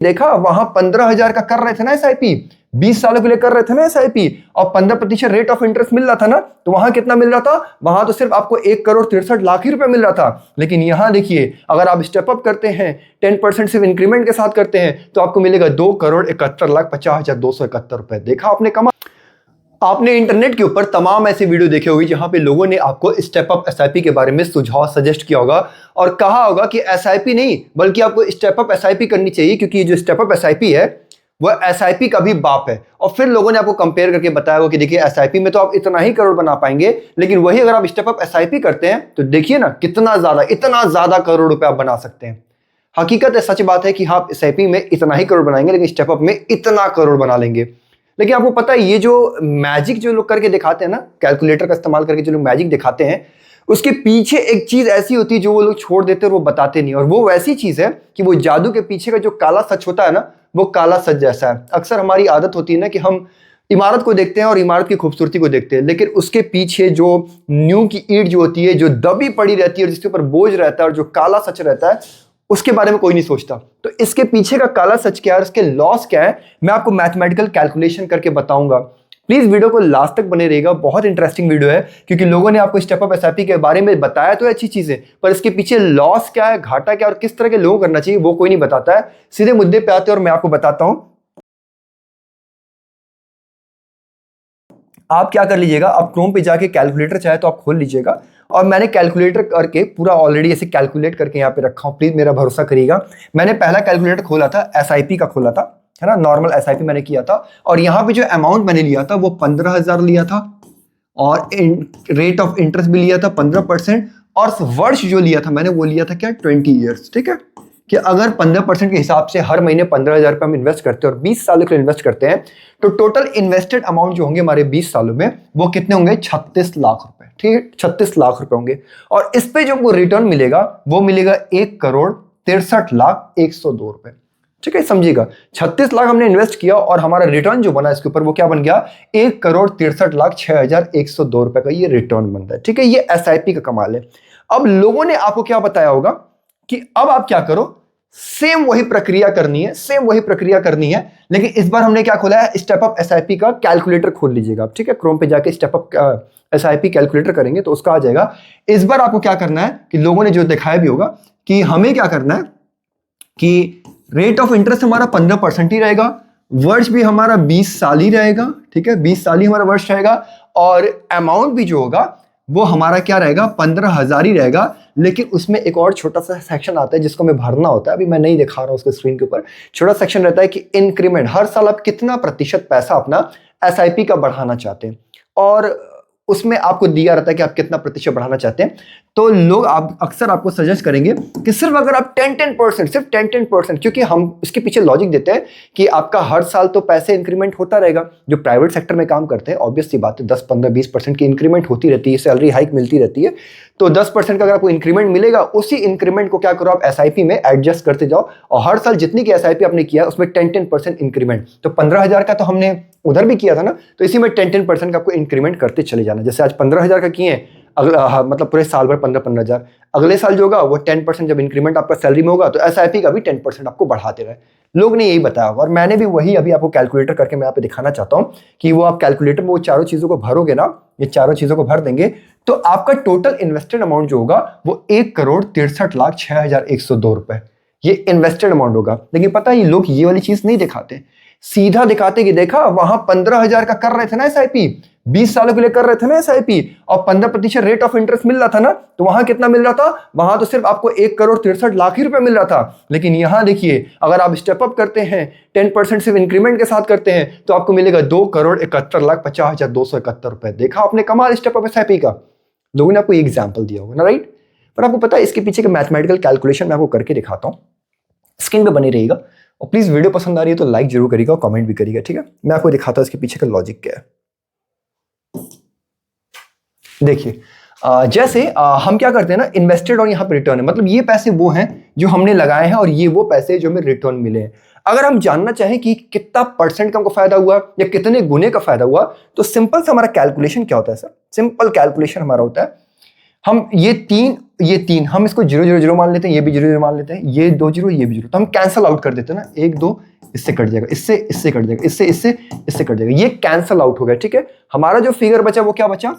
देखा वहां 15,000 का कर रहे थे ना एसआईपी, 20 सालों के लिए कर रहे थे ना एसआईपी, और 15% रेट ऑफ इंटरेस्ट मिल रहा था ना, तो वहां कितना मिल रहा था? वहां तो सिर्फ आपको 1,63,00,000 ही रुपए मिल रहा था। लेकिन यहां देखिए, अगर आप स्टेप अप करते हैं 10% सिर्फ इंक्रीमेंट के साथ करते हैं, तो आपको मिलेगा 2,71,50,271 रुपए। देखा आपने कमा। आपने इंटरनेट के ऊपर तमाम ऐसे वीडियो देखे होंगे जहां पे लोगों ने आपको स्टेप अप एसआईपी के बारे में सुझाव सजेस्ट किया होगा और कहा होगा कि एसआईपी नहीं बल्कि आपको स्टेप अप एसआईपी करनी चाहिए, क्योंकि ये जो स्टेप अप एसआईपी है वो एसआईपी का भी बाप है। और फिर लोगों ने आपको कंपेयर करके बताया होगा कि देखिए एसआईपी में तो आप इतना ही करोड़ बना पाएंगे, लेकिन वही अगर आप स्टेप अप एसआईपी करते हैं तो देखिए ना कितना ज्यादा, इतना ज्यादा करोड़ रुपए आप बना सकते हैं। हकीकत है, सच बात है कि आप एसआईपी में इतना ही करोड़ बनाएंगे, लेकिन स्टेप अप में इतना करोड़ बना लेंगे। लेकिन आपको पता है ये जो मैजिक जो लोग करके दिखाते हैं ना, कैलकुलेटर का इस्तेमाल करके जो लोग मैजिक दिखाते हैं, उसके पीछे एक चीज ऐसी होती है जो वो लोग छोड़ देते हैं और वो बताते नहीं। और वो वैसी चीज है कि वो जादू के पीछे का जो काला सच होता है ना, वो काला सच जैसा है। अक्सर हमारी आदत होती है ना कि हम इमारत को देखते हैं और इमारत की खूबसूरती को देखते हैं, लेकिन उसके पीछे जो नींव की ईंट जो होती है, जो दबी पड़ी रहती है और जिसके ऊपर बोझ रहता है और जो काला सच रहता है, उसके बारे में कोई नहीं सोचता। तो इसके पीछे का काला सच क्या है, उसके लॉस क्या है, मैं आपको मैथमेटिकल कैलकुलेशन करके बताऊंगा। प्लीज वीडियो को लास्ट तक बने रहेगा, बहुत इंटरेस्टिंग वीडियो है, क्योंकि लोगों ने आपको स्टेप अप एसआईपी के बारे में बताया तो है अच्छी चीजें, पर इसके पीछे लॉस क्या है, घाटा क्या है और किस तरह के लोगों को करना चाहिए, वो कोई नहीं बताता है। सीधे मुद्दे पे आते हैं और मैं आपको बताता हूं। आप क्या कर लीजिएगा, आप क्रोम पे जाके कैलकुलेटर चाहे तो आप खोल लीजिएगा, और मैंने कैलकुलेटर करके पूरा ऑलरेडी ऐसे कैलकुलेट करके यहाँ पे रखा हूँ। प्लीज मेरा भरोसा करिएगा। मैंने पहला कैलकुलेटर खोला था एसआईपी का खोला था, है ना, नॉर्मल एसआईपी मैंने किया था, और यहाँ पे जो अमाउंट मैंने लिया था वो 15,000 लिया था, और रेट ऑफ इंटरेस्ट भी लिया था 15%, और वर्ष जो लिया था मैंने वो लिया था क्या, 20 ईयर्स। ठीक है, कि अगर 15% के हिसाब से हर महीने 15,000 रुपये हम इन्वेस्ट करते हैं और 20 सालों के लिए इन्वेस्ट करते हैं, तो टोटल इन्वेस्टेड अमाउंट जो होंगे हमारे 20 सालों में वो कितने होंगे, 36 लाख रुपए। ठीक है, 36 लाख रुपए होंगे, और इस पे जो हमको रिटर्न मिलेगा वो मिलेगा 1,63,61,02 रुपए। ठीक है, समझिएगा, 36 लाख हमने इन्वेस्ट किया और हमारा रिटर्न जो बना इसके ऊपर वो क्या बन गया, 1,63,06,102 रुपए का ये रिटर्न बनता है। ठीक है, ये एसआईपी का कमाल है। अब लोगों ने आपको क्या बताया होगा कि अब आप क्या करो, सेम वही प्रक्रिया करनी है, सेम वही प्रक्रिया करनी है, लेकिन इस बार हमने क्या खोला है, स्टेप अप एसआईपी का कैलकुलेटर खोल लीजिएगा आप। ठीक है, क्रोम पे जाके स्टेप अप एसआईपी कैलकुलेटर करेंगे तो उसका आ जाएगा। इस बार आपको क्या करना है कि लोगों ने जो दिखाया भी होगा कि हमें क्या करना है कि रेट ऑफ इंटरेस्ट हमारा 15% ही रहेगा, वर्ष भी हमारा 20 साल ही रहेगा। ठीक है, 20 साल ही हमारा वर्ष रहेगा, और अमाउंट भी जो होगा वो हमारा क्या रहेगा, 15,000 ही रहेगा। लेकिन उसमें एक और छोटा सा सेक्शन आता है जिसको हमें भरना होता है, अभी मैं नहीं दिखा रहा हूं उसको स्क्रीन के ऊपर। छोटा सेक्शन रहता है कि इंक्रीमेंट, हर साल आप कितना प्रतिशत पैसा अपना एसआईपी का बढ़ाना चाहते हैं, और उसमें आपको दिया रहता है कि आप कितना प्रतिशत बढ़ाना चाहते हैं। तो लोग आप अक्सर आपको सजेस्ट करेंगे कि सिर्फ अगर आप 10% सिर्फ 10%, क्योंकि हम इसके पीछे लॉजिक देते हैं कि आपका हर साल तो पैसे इंक्रीमेंट होता रहेगा। जो प्राइवेट सेक्टर में काम करते हैं ऑब्वियस सी बात है 10, 15, 20% की इंक्रीमेंट होती रहती है, सैलरी हाइक मिलती रहती है। तो 10% का अगर आपको इंक्रीमेंट मिलेगा, उसी इंक्रीमेंट को क्या करो आप एसआईपी में एडजस्ट करते जाओ, और हर साल जितनी की एसआईपी आपने किया उसमें 10% इंक्रीमेंट। तो 15,000 का तो हमने उधर भी किया था ना, तो इसी में 10% का आपको इंक्रीमेंट करते चले जाना। जैसे आज 15,000 का किए, अगला मतलब पूरे साल भर 15,000, अगले साल जो होगा वो 10% जब इंक्रीमेंट आपका सैलरी में होगा तो एसआईपी का भी 10% आपको बढ़ाते रहे। लोग ने यही बताया होगा, और मैंने भी वही अभी आपको कैलकुलेटर करके मैं यहाँ पे दिखाना चाहता हूँ कि वो आप कैलकुलेटर में वो चारों चीजों को भरोगे ना, ये चारों चीजों को भर देंगे तो आपका टोटल इन्वेस्टेड अमाउंट जो होगा वो 1,63,06,102 रुपए, ये इन्वेस्टेड अमाउंट होगा। लेकिन पता है ये लोग ये वाली चीज नहीं दिखाते, सीधा दिखाते कि देखा वहां 15,000 का कर रहे थे ना एसआईपी, 20 सालों के लिए कर रहे थे ना एसआईपी, और 15% रेट ऑफ इंटरेस्ट मिल रहा था ना, तो वहां कितना मिल रहा था, वहां तो सिर्फ आपको 1,63,00,000 ही रुपए मिल रहा था। लेकिन यहां देखिए, अगर आप स्टेप अप करते हैं 10% सिर्फ इंक्रीमेंट के साथ करते हैं तो आपको मिलेगा 2,71,50,271 रुपए। देखा आपने कमाल स्टेप अप एसआईपी का। लोगों ने आपको एग्जाम्पल दिया होगा ना, राइट। पर आपको पता है इसके पीछे का मैथमेटिकल कैलकुलेशन मैं आपको करके दिखाता हूं, स्क्रीन पे बने रहिएगा, और प्लीज वीडियो पसंद आ रही है तो लाइक जरूर करिएगा और कमेंट भी करिएगा। ठीक है, मैं आपको दिखाता हूं इसके पीछे का लॉजिक क्या है। देखिए, जैसे हम क्या करते हैं ना, इन्वेस्टेड और यहाँ पे रिटर्न है, मतलब ये पैसे वो हैं जो हमने लगाए हैं और ये वो पैसे जो हमें रिटर्न मिले हैं। अगर हम जानना चाहें कि कितना परसेंट का हमको फायदा हुआ या कितने गुने का फायदा हुआ, तो सिंपल सा हमारा कैलकुलेशन क्या होता है सर, सिंपल कैलकुलेशन हमारा होता है, हम ये तीन हम इसको 0 0 0 मान लेते हैं, ये भी 0 0 मान लेते हैं, ये 2 0 ये भी 0, तो हम कैंसल आउट कर देते हैं ना, 1 2 इससे कट जाएगा, इससे कट जाएगा, इससे कट जाएगा, ये कैंसल आउट हो गया। ठीक है, हमारा जो फिगर बचा वो क्या बचा,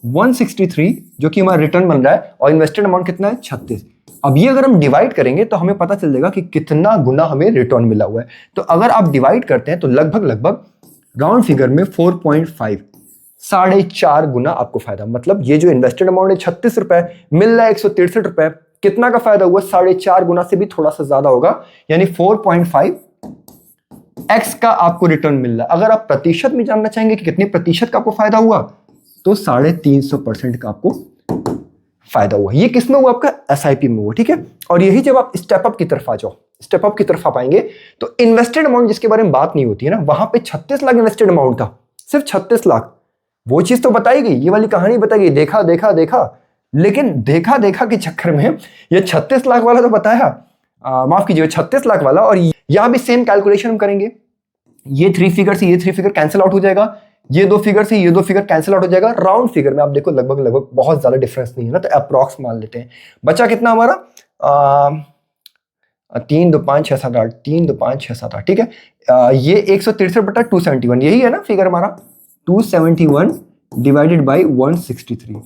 163, जो कि हमारा रिटर्न बन रहा है, और इन्वेस्टेड अमाउंट कितना है, 36। अब ये अगर हम डिवाइड करेंगे तो हमें पता चल जाएगा कि कितना गुना हमें रिटर्न मिला हुआ है। तो अगर आप डिवाइड करते हैं तो लगभग राउंड फिगर में 4.5, 4.5 गुना आपको फायदा। मतलब ये जो इन्वेस्टेड अमाउंट है 36 रुपए, मिल रहा है 163 रुपए, कितना का फायदा हुआ, 4.5 गुना से भी थोड़ा सा ज्यादा होगा, यानी 4.5x का आपको रिटर्न मिल रहा है। अगर आप प्रतिशत में जानना चाहेंगे कि कितने प्रतिशत का आपको फायदा हुआ, तो 350% का आपको फायदा हुआ। ये किस में हुआ, आपका एसआईपी में हुआ। ठीक है, और यही जब आप स्टेप अप की तरफ आ जाओ, स्टेप अप की तरफ आ पाएंगे, तो इन्वेस्टेड अमाउंट जिसके बारे में बात नहीं होती है ना, वहां पे 36 लाख इन्वेस्टेड अमाउंट था, सिर्फ 36 लाख। वो चीज तो बताई गई, ये वाली कहानी बताई गई, देखा देखा देखा, लेकिन देखा देखा के चक्कर में ये 36 लाख वाला तो बताया, माफ कीजिएगा 36 लाख वाला। और यहां भी सेम कैलकुलेशन हम करेंगे, ये 3 फिगर से ये 3 फिगर कैंसिल आउट हो जाएगा, ये 2 फिगर से ये 2 फिगर कैंसिल आउट हो जाएगा। राउंड फिगर में आप देखो लगभग बहुत ज्यादा डिफरेंस नहीं है ना, तो अप्रॉक्स मान लेते हैं। बचा कितना हमारा, 3 2 5 6 7 8, 3 2 5 6 7 8। ठीक है, ये 163/271 यही है ना फिगर हमारा, 271 डिवाइडेड बाई 163।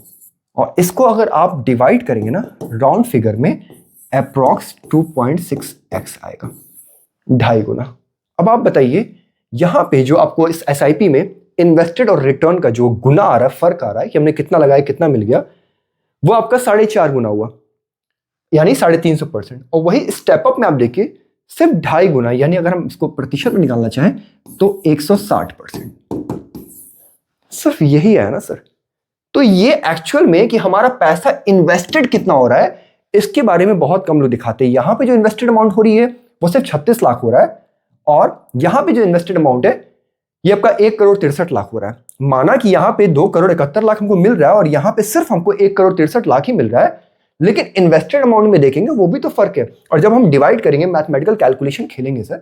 और इसको अगर आप डिवाइड करेंगे ना राउंड फिगर में, अप्रॉक्स 2.6x आएगा, 2.5 गुना। अब आप बताइए यहां पे जो आपको इस एसआईपी में इन्वेस्टेड और रिटर्न का जो गुना आ रहा है, फर्क आ रहा है कि हमने कितना लगाया कितना मिल गया, वो आपका 4.5 गुना हुआ, यानी 350%। और वही स्टेप अप में आप देखिए सिर्फ 2.5 गुना, यानी अगर हम इसको प्रतिशत में निकालना चाहें तो 160%। सिर्फ यही है ना सर। तो ये एक्चुअल में कि हमारा पैसा इन्वेस्टेड कितना हो रहा है, इसके बारे में बहुत कम लोग दिखाते हैं। यहां पे जो इन्वेस्टेड अमाउंट हो रही है वो सिर्फ 36 लाख हो रहा है, और यहां पे जो इन्वेस्टेड अमाउंट है ये आपका 1,63,00,000 हो रहा है। माना कि यहां पे 2,71,00,000 हमको मिल रहा है, और यहां पे सिर्फ हमको 1,63,00,000 ही मिल रहा है, लेकिन इन्वेस्टेड अमाउंट में देखेंगे वो भी तो फर्क है। और जब हम डिवाइड करेंगे, मैथमेटिकल कैलकुलेशन खेलेंगे सर,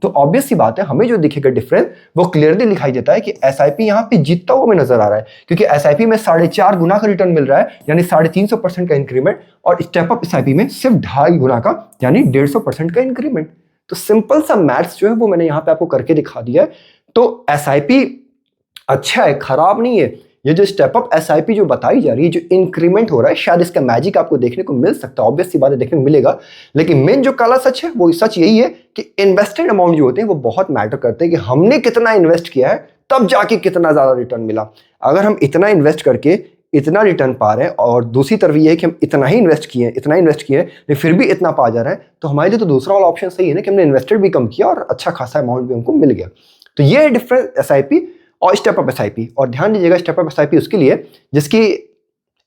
तो ऑब्वियस सी बात है हमें जो दिखेगा डिफरेंस वो क्लियरली दिखाई देता है कि एसआईपी यहां पे जीतता हुआ हमें नजर आ रहा है, क्योंकि एसआईपी में 4.5 गुना का रिटर्न मिल रहा है, यानी 350% का इंक्रीमेंट, और स्टेप अप एसआईपी में सिर्फ 2.5 गुना का, यानी 150% का इंक्रीमेंट। तो सिंपल सा मैथ्स जो है वो मैंने यहां पे आपको करके दिखा दिया है। तो एसआईपी अच्छा है, खराब नहीं है। ये जो स्टेप अप एसआईपी जो बताई जा रही है, जो इंक्रीमेंट हो रहा है, शायद इसका मैजिक आपको देखने को मिल सकता है, ऑब्वियस सी बात है देखने को मिलेगा, लेकिन मेन जो काला सच है वो सच यही है कि इन्वेस्टेड अमाउंट जो होते हैं वो बहुत मैटर करते हैं, कि हमने कितना इन्वेस्ट किया है तब जाके कितना ज्यादा रिटर्न मिला। अगर हम इतना इन्वेस्ट करके इतना रिटर्न पा रहे हैं, और दूसरी तरफ ये है कि हम इतना ही इन्वेस्ट किए लेकिन फिर भी इतना पा जा रहे हैं, तो हमारे लिए तो दूसरा वाला ऑप्शन सही है ना, कि हमने इन्वेस्टेड भी कम किया और अच्छा खासा अमाउंट भी हमको मिल गया। तो ये है डिफरेंस एसआईपी और स्टेप अप एसआईपी। और ध्यान दीजिएगा, स्टेप अप एसआईपी उसके लिए जिसकी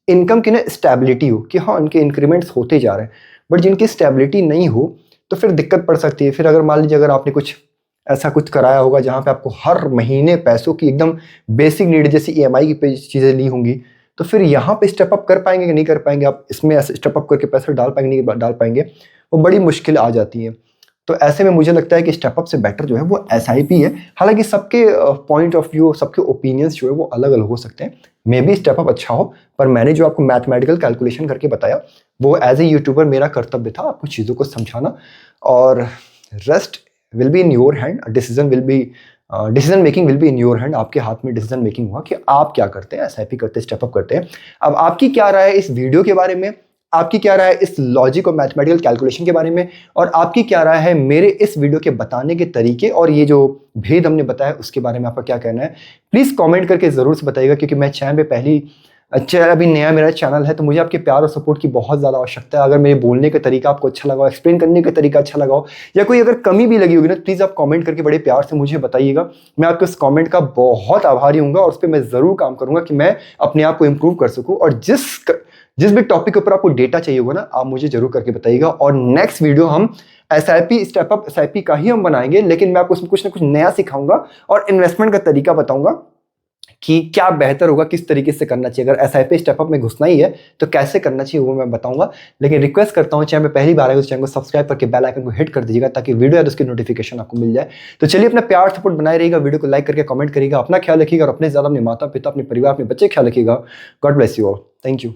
इनकम की ना स्टेबिलिटी हो, कि हाँ उनके इंक्रीमेंट्स होते जा रहे हैं, बट जिनकी स्टेबिलिटी नहीं हो तो फिर दिक्कत पड़ सकती है। फिर अगर मान लीजिए अगर आपने कुछ ऐसा कुछ कराया होगा जहाँ पे आपको हर महीने पैसों की एकदम बेसिक नीड जैसी ईएमआई की चीज़ें ली होंगी, तो फिर यहाँ पे स्टेप अप कर पाएंगे कि नहीं कर पाएंगे, आप इसमें स्टेप अप करके पैसे डाल पाएंगे नहीं डाल पाएंगे, वो बड़ी मुश्किल आ जाती है। तो ऐसे में मुझे लगता है कि स्टेप अप से बेटर जो है वो एसआईपी है। हालांकि सबके पॉइंट ऑफ व्यू, सबके ओपिनियंस जो है वो अलग अलग हो सकते हैं, मे बी स्टेप अप अच्छा हो, पर मैंने जो आपको मैथमेटिकल कैलकुलेशन करके बताया वो एज ए यूट्यूबर मेरा कर्तव्य था आपको चीज़ों को समझाना, और rest will be in your hand, decision making will be in your hand. आपके हाथ में डिसीजन मेकिंग हुआ कि आप क्या करते हैं, एसआईपी करते हैं, स्टेप अप करते हैं। अब आपकी क्या राय है इस वीडियो के बारे में, आपकी क्या राय है इस लॉजिक और मैथमेटिकल कैलकुलेशन के बारे में, और आपकी क्या राय है मेरे इस वीडियो के बताने के तरीके और ये जो भेद हमने बताया उसके बारे में आपका क्या कहना है, प्लीज़ कमेंट करके ज़रूर से बताइएगा। क्योंकि मैं चैनल पे अभी नया मेरा चैनल है, तो मुझे आपके प्यार और सपोर्ट की बहुत ज़्यादा आवश्यकता है। अगर मेरे बोलने का तरीका आपको अच्छा लगा, एक्सप्लेन करने का तरीका अच्छा लगा हो, या कोई अगर कमी भी लगी होगी ना, प्लीज़ आप कमेंट करके बड़े प्यार से मुझे बताइएगा। मैं आपके उस कमेंट का बहुत आभारी हूँ, और उस पर मैं ज़रूर काम करूँगा कि मैं अपने आप को इम्प्रूव कर सकूँ। और जिस भी टॉपिक के ऊपर आपको डेटा चाहिए होगा ना, आप मुझे जरूर करके बताइएगा। और नेक्स्ट वीडियो हम एसआईपी, स्टेप अप एसआईपी का ही हम बनाएंगे, लेकिन मैं आपको उसमें कुछ ना कुछ नया सिखाऊंगा और इन्वेस्टमेंट का तरीका बताऊंगा कि क्या बेहतर होगा, किस तरीके से करना चाहिए। अगर एसआईपी स्टेप अप में घुसना ही है तो कैसे करना चाहिए वो मैं बताऊंगा। लेकिन रिक्वेस्ट करता हूं, चैनल पे पहली बार आए तो चैनल को सब्सक्राइब करके बेल आइकन को हिट कर दीजिएगा, ताकि वीडियो है तो उसकी नोटिफिकेशन आपको मिल जाए। तो चलिए, अपना प्यार सपोर्ट बनाए रहिएगा, वीडियो को लाइक करके कमेंट करिएगा, अपना ख्याल रखिएगा, और अपने ज़्यादा अपने माता पिता, अपने परिवार, अपने बच्चे ख्याल रखिएगा। God bless you all, thank you.